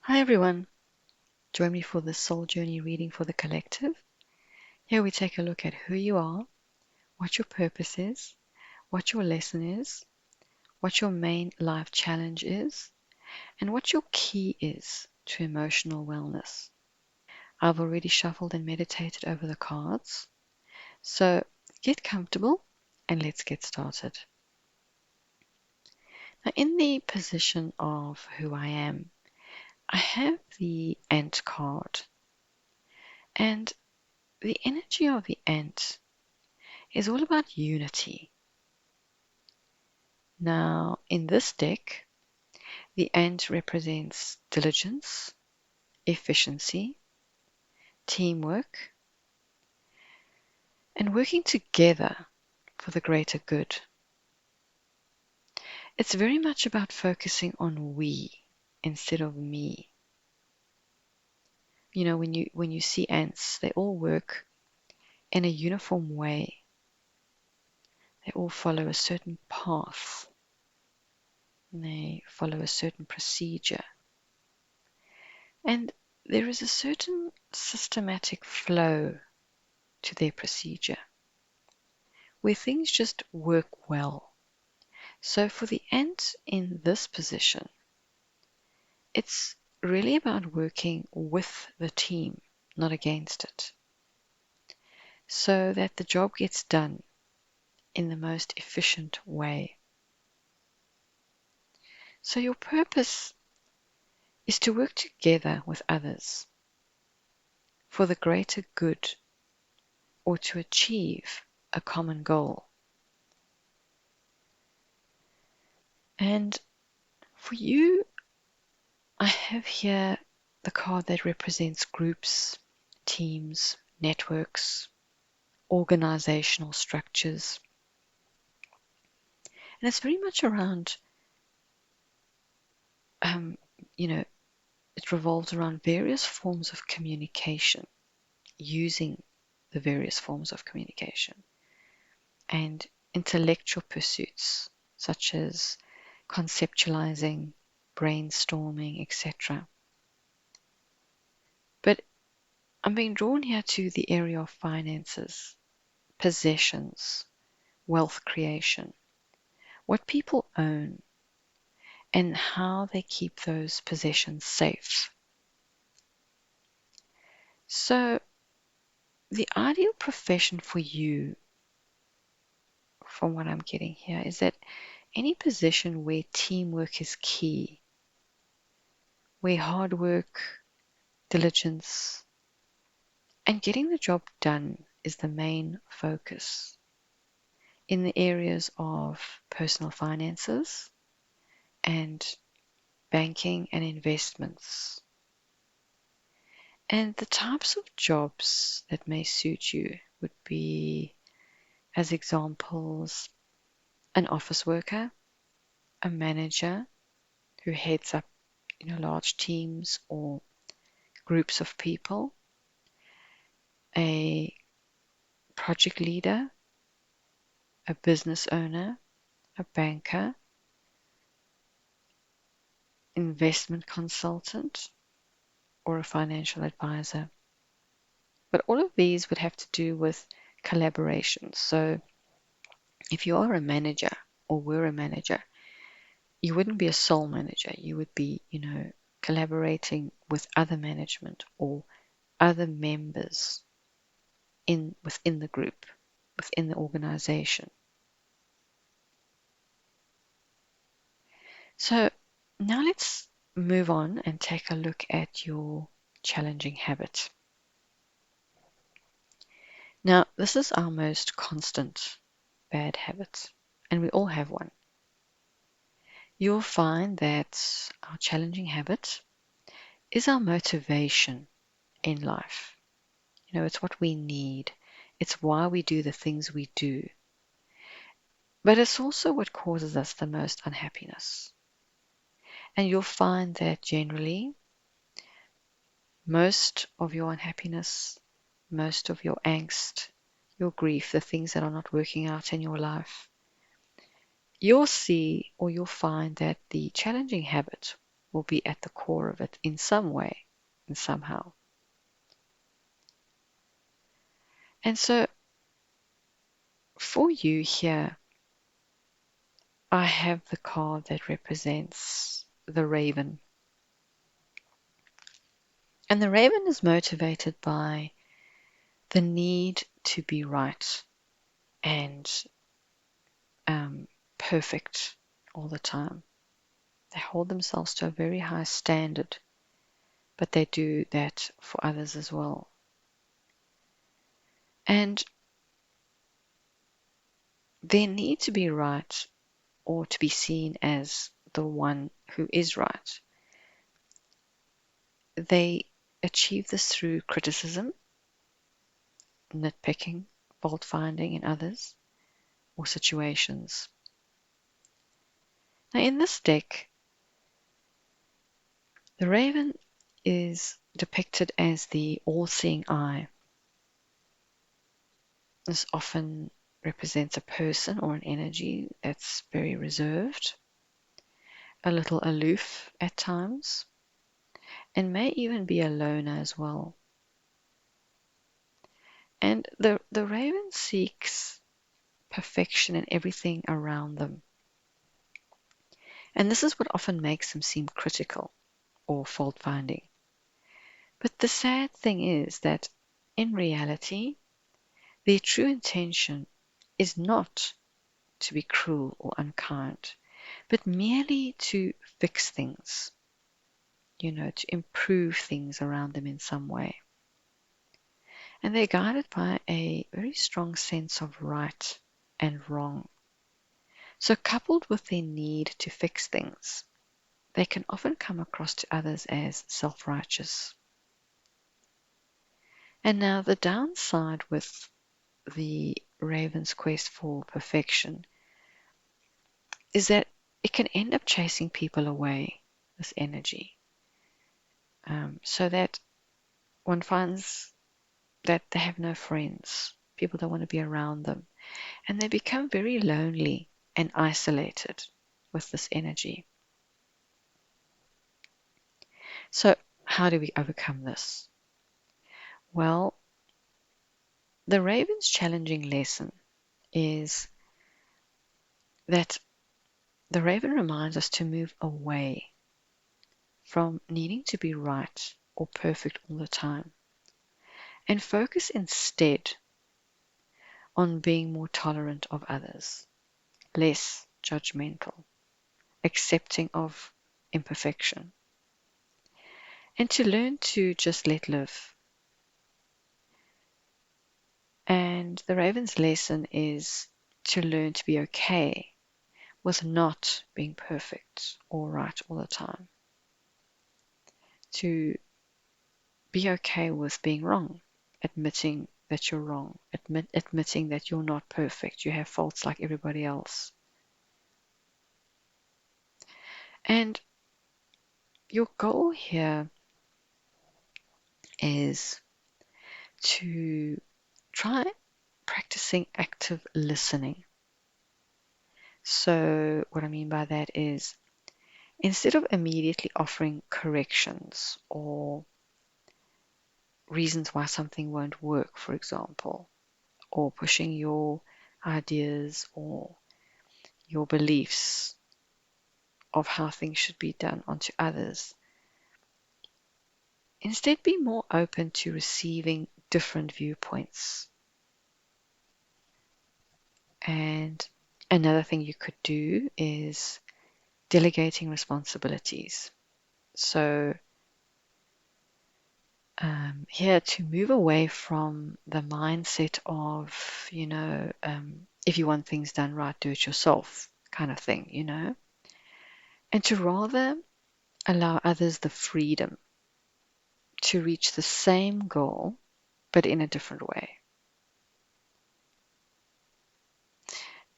Hi everyone, join me for this soul journey reading for the collective. Here we take a look at who you are, what your purpose is, what your lesson is, what your main life challenge is, and what your key is to emotional wellness. I've already shuffled and meditated over the cards, so get comfortable and let's get started. Now, in the position of who I am, I have the Ant card, and the energy of the Ant is all about unity. Now, in this deck, the ant represents diligence, efficiency, teamwork, and working together for the greater good. It's very much about focusing on we instead of me. You know, when you see ants, they all work in a uniform way. They all follow a certain path. And they follow a certain procedure. And there is a certain systematic flow to their procedure where things just work well. So for the ant in this position, it's really about working with the team, not against it, so that the job gets done in the most efficient way. So your purpose is to work together with others for the greater good or to achieve a common goal. And for you, I have here the card that represents groups, teams, networks, organizational structures. And it's very much around, um, you know, it revolves around various forms of communication, using the various forms of communication, and intellectual pursuits such as conceptualizing, brainstorming, etc. But I'm being drawn here to the area of finances, possessions, wealth creation, what people own, and how they keep those possessions safe. So, the ideal profession for you, from what I'm getting here, is that any position where teamwork is key, where hard work, diligence, and getting the job done is the main focus in the areas of personal finances and banking and investments. And the types of jobs that may suit you would be, as examples, an office worker, a manager who heads up, large teams or groups of people, a project leader, a business owner, a banker, investment consultant, or a financial advisor. But all of these would have to do with collaboration. So if you are a manager or were a manager, you wouldn't be a sole manager. You would be, collaborating with other management or other members within the group, within the organization. So now let's move on and take a look at your challenging habit. Now, this is our most constant bad habit, and we all have one. You'll find that our challenging habit is our motivation in life. It's what we need. It's why we do the things we do. But it's also what causes us the most unhappiness. And you'll find that generally, most of your unhappiness, most of your angst, your grief, the things that are not working out in your life, you'll see or you'll find that the challenging habit will be at the core of it in some way and somehow. And so for you here, I have the card that represents the raven. And the raven is motivated by the need to be right and perfect all the time. They hold themselves to a very high standard, but they do that for others as well. And their need to be right or to be seen as the one who is right, they achieve this through criticism, nitpicking, fault finding in others or situations. Now, in this deck, the raven is depicted as the all-seeing eye. This often represents a person or an energy that's very reserved, a little aloof at times, and may even be a loner as well. And the raven seeks perfection in everything around them. And this is what often makes them seem critical or fault-finding. But the sad thing is that in reality, their true intention is not to be cruel or unkind, but merely to fix things, to improve things around them in some way. And they're guided by a very strong sense of right and wrong. So coupled with their need to fix things, they can often come across to others as self-righteous. And now the downside with the raven's quest for perfection is that it can end up chasing people away, this energy, so that one finds that they have no friends. People don't want to be around them. And they become very lonely and isolated with this energy. So how do we overcome this? Well, the raven's challenging lesson is that the raven reminds us to move away from needing to be right or perfect all the time and focus instead on being more tolerant of others, less judgmental, accepting of imperfection, and to learn to just let live. And the raven's lesson is to learn to be okay with not being perfect or right all the time. To be okay with being wrong, admitting that you're wrong, admitting that you're not perfect, you have faults like everybody else. And your goal here is to try practicing active listening. So what I mean by that is, instead of immediately offering corrections or reasons why something won't work, for example, or pushing your ideas or your beliefs of how things should be done onto others, instead be more open to receiving different viewpoints. And another thing you could do is delegating responsibilities. So here, to move away from the mindset of, if you want things done right, do it yourself kind of thing, and to rather allow others the freedom to reach the same goal, but in a different way.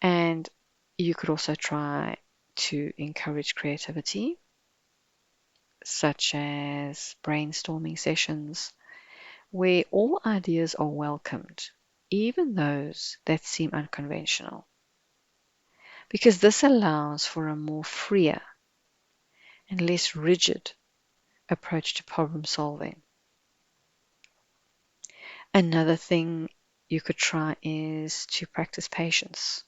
And you could also try to encourage creativity, such as brainstorming sessions, where all ideas are welcomed, even those that seem unconventional. Because this allows for a more freer and less rigid approach to problem solving. Another thing you could try is to practice patience,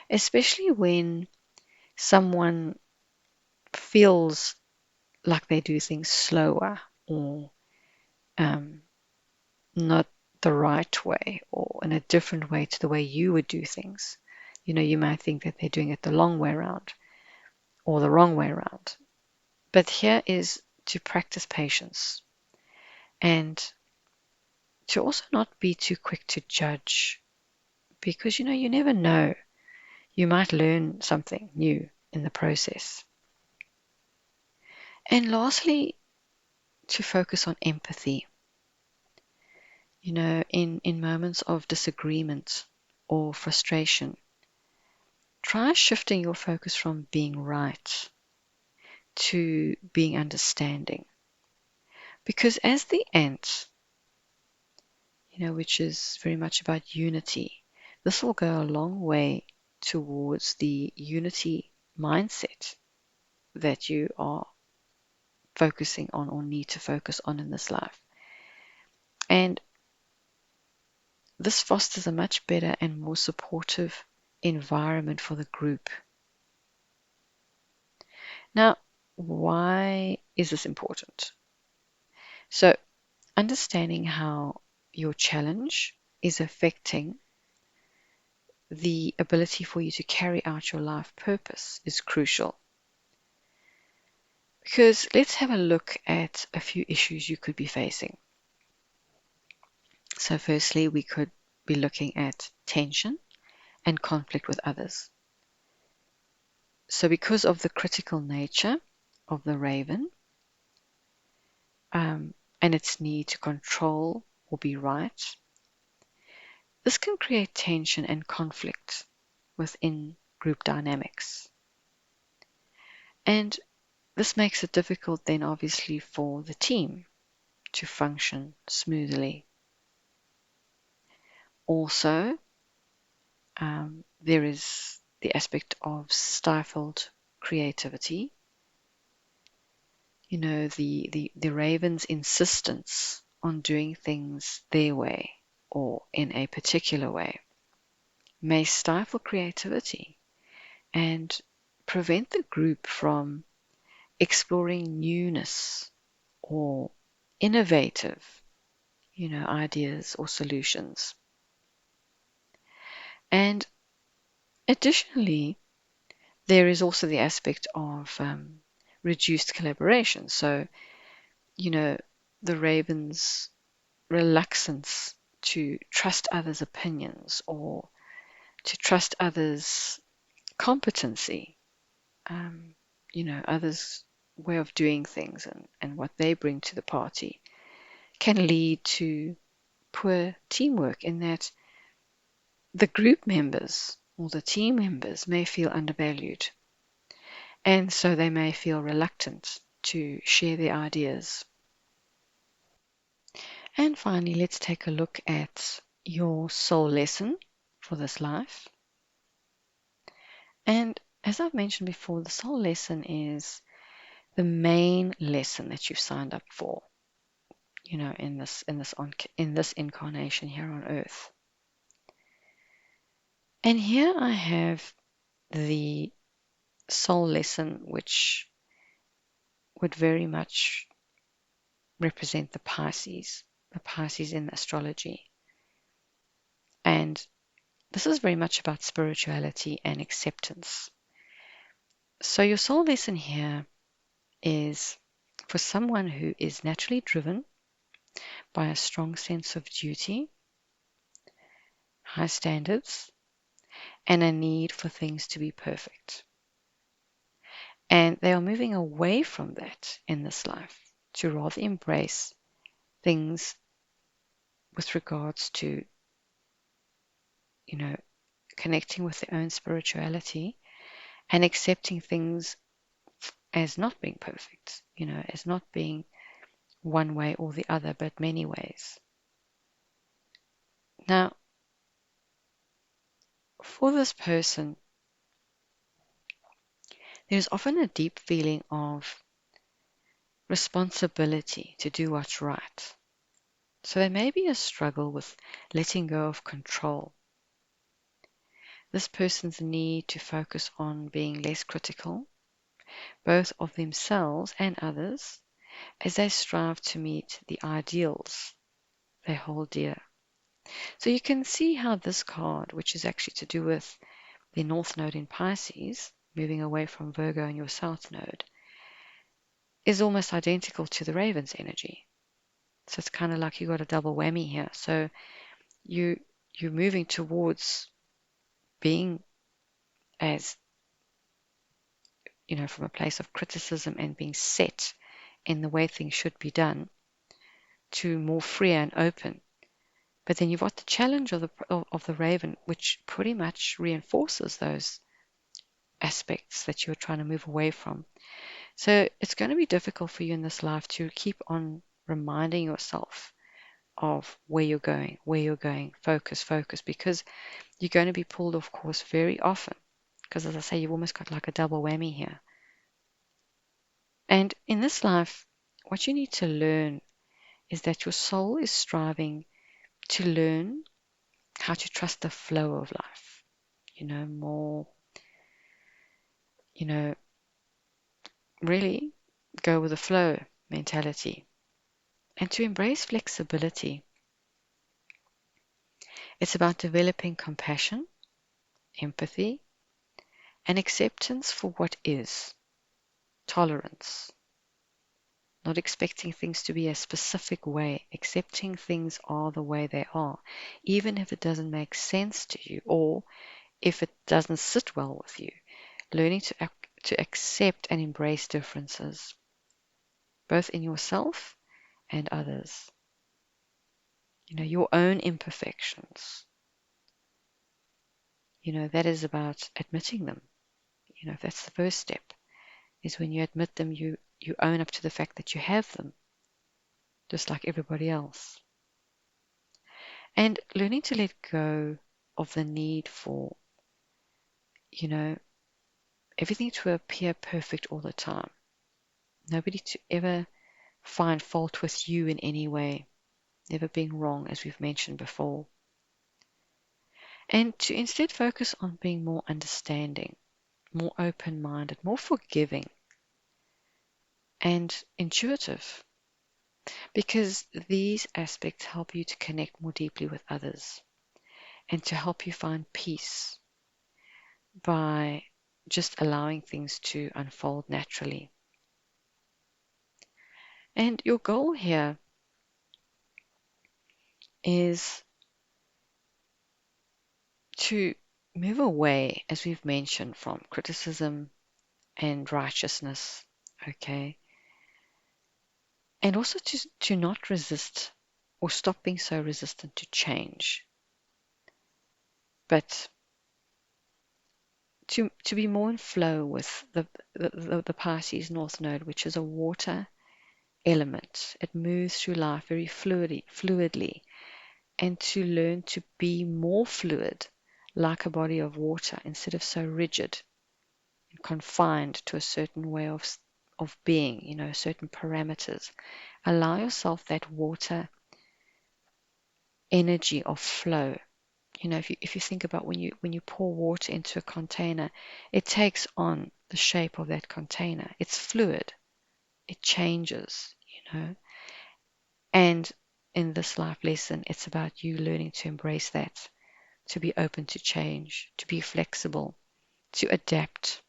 especially when someone feels like they do things slower or um, not the right way or in a different way to the way you would do things. You might think that they're doing it the long way around or the wrong way around. But here is to practice patience and to also not be too quick to judge because you never know. You might learn something new in the process. And lastly, to focus on empathy. In moments of disagreement or frustration, try shifting your focus from being right to being understanding. Because as the ant, which is very much about unity, this will go a long way towards the unity mindset that you are focusing on or need to focus on in this life. And this fosters a much better and more supportive environment for the group. Now, why is this important? So, understanding how your challenge is affecting the ability for you to carry out your life purpose is crucial. Because let's have a look at a few issues you could be facing. So, firstly, we could be looking at tension and conflict with others. So, because of the critical nature of the raven and its need to control or be right, this can create tension and conflict within group dynamics. And this makes it difficult then, obviously, for the team to function smoothly. Also, there is the aspect of stifled creativity. The raven's insistence on doing things their way or in a particular way may stifle creativity and prevent the group from exploring newness or innovative, ideas or solutions. And additionally, there is also the aspect of reduced collaboration. So, the raven's reluctance to trust others' opinions or to trust others' competency, others' way of doing things and what they bring to the party can lead to poor teamwork in that the group members or the team members may feel undervalued, and so they may feel reluctant to share their ideas. And finally, let's take a look at your soul lesson for this life. And as I've mentioned before, the soul lesson is the main lesson that you've signed up for, in this incarnation here on earth. And here I have the soul lesson, which would very much represent the Pisces in astrology. And this is very much about spirituality and acceptance. So your soul lesson here is for someone who is naturally driven by a strong sense of duty, high standards, and a need for things to be perfect. And they are moving away from that in this life to rather embrace things with regards to, connecting with their own spirituality and accepting things as not being perfect, as not being one way or the other, but many ways. Now, for this person, There's often a deep feeling of responsibility to do what's right. So there may be a struggle with letting go of control. This person's need to focus on being less critical, both of themselves and others, as they strive to meet the ideals they hold dear. So you can see how this card, which is actually to do with the North Node in Pisces, moving away from Virgo and your South Node, is almost identical to the Raven's energy. So it's kind of like you got a double whammy here. So you you're moving towards being as from a place of criticism and being set in the way things should be done to more free and open. But then you've got the challenge of the Raven, which pretty much reinforces those aspects that you're trying to move away from. So it's going to be difficult for you in this life to keep on reminding yourself of where you're going, focus, focus, because you're going to be pulled off course very often. Because as I say, you've almost got like a double whammy here. And in this life, what you need to learn is that your soul is striving to learn how to trust the flow of life, more, you know, really go with the flow mentality and to embrace flexibility. It's about developing compassion, empathy, and acceptance for what is, tolerance, not expecting things to be a specific way, accepting things are the way they are, even if it doesn't make sense to you or if it doesn't sit well with you. Learning to accept and embrace differences, both in yourself and others. Your own imperfections. That is about admitting them. That's the first step, is when you admit them, you own up to the fact that you have them, just like everybody else. And learning to let go of the need for, everything to appear perfect all the time. Nobody to ever find fault with you in any way, never being wrong, as we've mentioned before. And to instead focus on being more understanding, more open-minded, more forgiving, and intuitive, because these aspects help you to connect more deeply with others and to help you find peace by just allowing things to unfold naturally. And your goal here is to move away, as we've mentioned, from criticism and righteousness, okay? And also to not resist or stop being so resistant to change, but to be more in flow with the Pisces North Node, which is a water element. It moves through life very fluidly, and to learn to be more fluid, like a body of water, instead of so rigid and confined to a certain way of being, certain parameters. Allow yourself that water energy of flow. If you think about when you pour water into a container, it takes on the shape of that container. It's fluid. It changes, And in this life lesson, it's about you learning to embrace that, to be open to change, to be flexible, to adapt.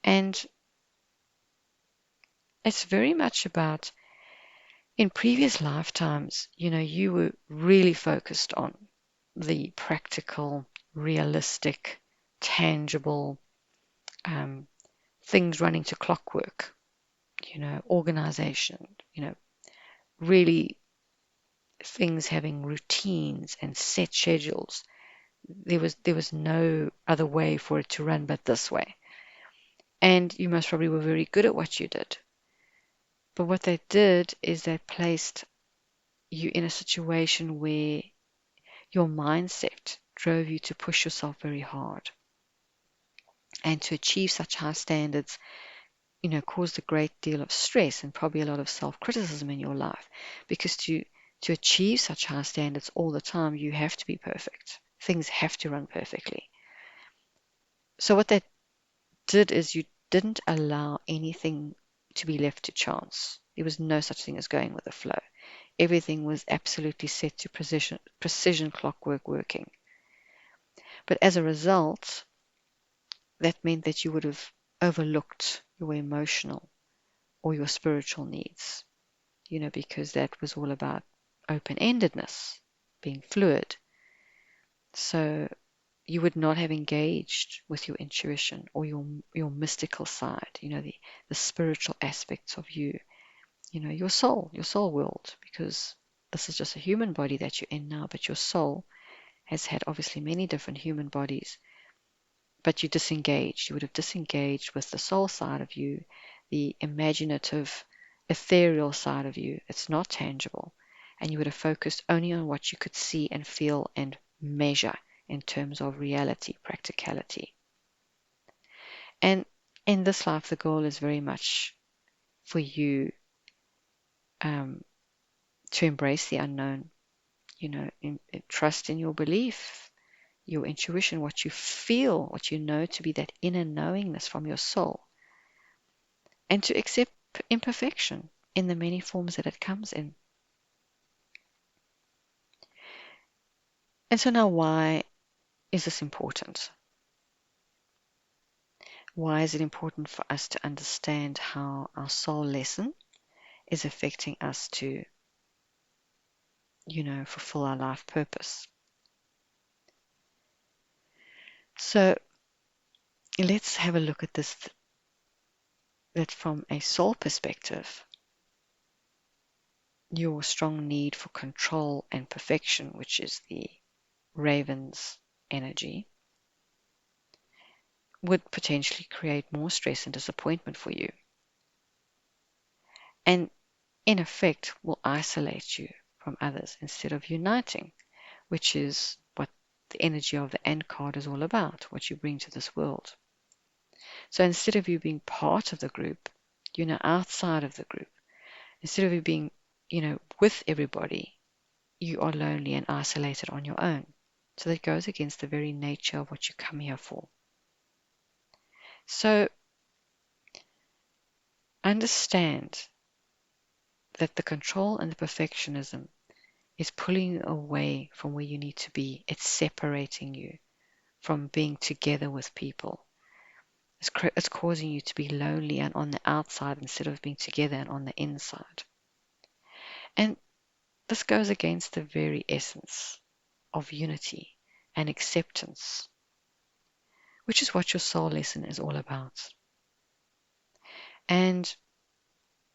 And it's very much about, in previous lifetimes, you were really focused on the practical, realistic, tangible things running to clockwork, organization, really things having routines and set schedules. There was no other way for it to run but this way. And you most probably were very good at what you did. But what they did is they placed you in a situation where your mindset drove you to push yourself very hard. And to achieve such high standards, caused a great deal of stress and probably a lot of self-criticism in your life. Because to achieve such high standards all the time, you have to be perfect. Things have to run perfectly. So what that did is you didn't allow anything to be left to chance. There was no such thing as going with the flow. Everything was absolutely set to precision clockwork working. But as a result, that meant that you would have overlooked your emotional or your spiritual needs, because that was all about open-endedness, being fluid. So you would not have engaged with your intuition or your mystical side, the spiritual aspects of you, your soul world, because this is just a human body that you're in now, but your soul has had obviously many different human bodies, but you disengaged. You would have disengaged with the soul side of you, the imaginative, ethereal side of you. It's not tangible. And you would have focused only on what you could see and feel and measure in terms of reality, practicality. And in this life, the goal is very much for you to embrace the unknown, trust in your belief, your intuition, what you feel, what you know to be that inner knowingness from your soul, and to accept imperfection in the many forms that it comes in. And so now, why is this important? Why is it important for us to understand how our soul lesson is affecting us to, fulfill our life purpose? So let's have a look at this, that from a soul perspective, your strong need for control and perfection, which is the raven's energy, would potentially create more stress and disappointment for you. And in effect will isolate you from others instead of uniting, which is what the energy of the Ant card is all about, what you bring to this world. So instead of you being part of the group, you're now outside of the group. Instead of you being, with everybody, you are lonely and isolated on your own. So that goes against the very nature of what you come here for. So understand that the control and the perfectionism is pulling you away from where you need to be. It's separating you from being together with people. It's causing you to be lonely and on the outside instead of being together and on the inside. And this goes against the very essence of unity and acceptance, which is what your soul lesson is all about. And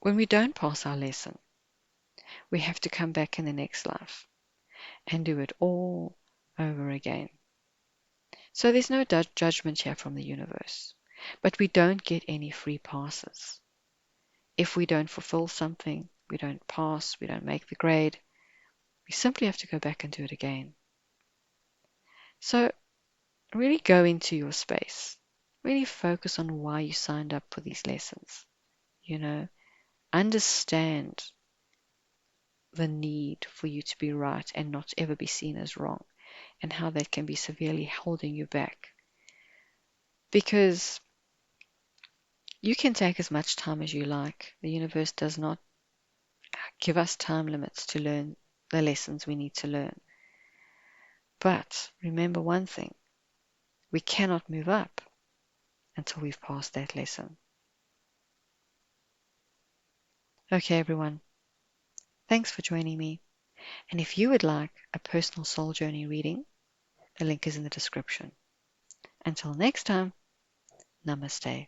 when we don't pass our lesson, we have to come back in the next life and do it all over again. So there's no judgment here from the universe, but we don't get any free passes. If we don't fulfill something, we don't pass, we don't make the grade, we simply have to go back and do it again. So really go into your space. Really focus on why you signed up for these lessons. Understand the need for you to be right and not ever be seen as wrong, and how that can be severely holding you back. Because you can take as much time as you like. The universe does not give us time limits to learn the lessons we need to learn. But remember one thing, we cannot move up until we've passed that lesson. Okay, everyone. Thanks for joining me. And if you would like a personal soul journey reading, the link is in the description. Until next time, namaste.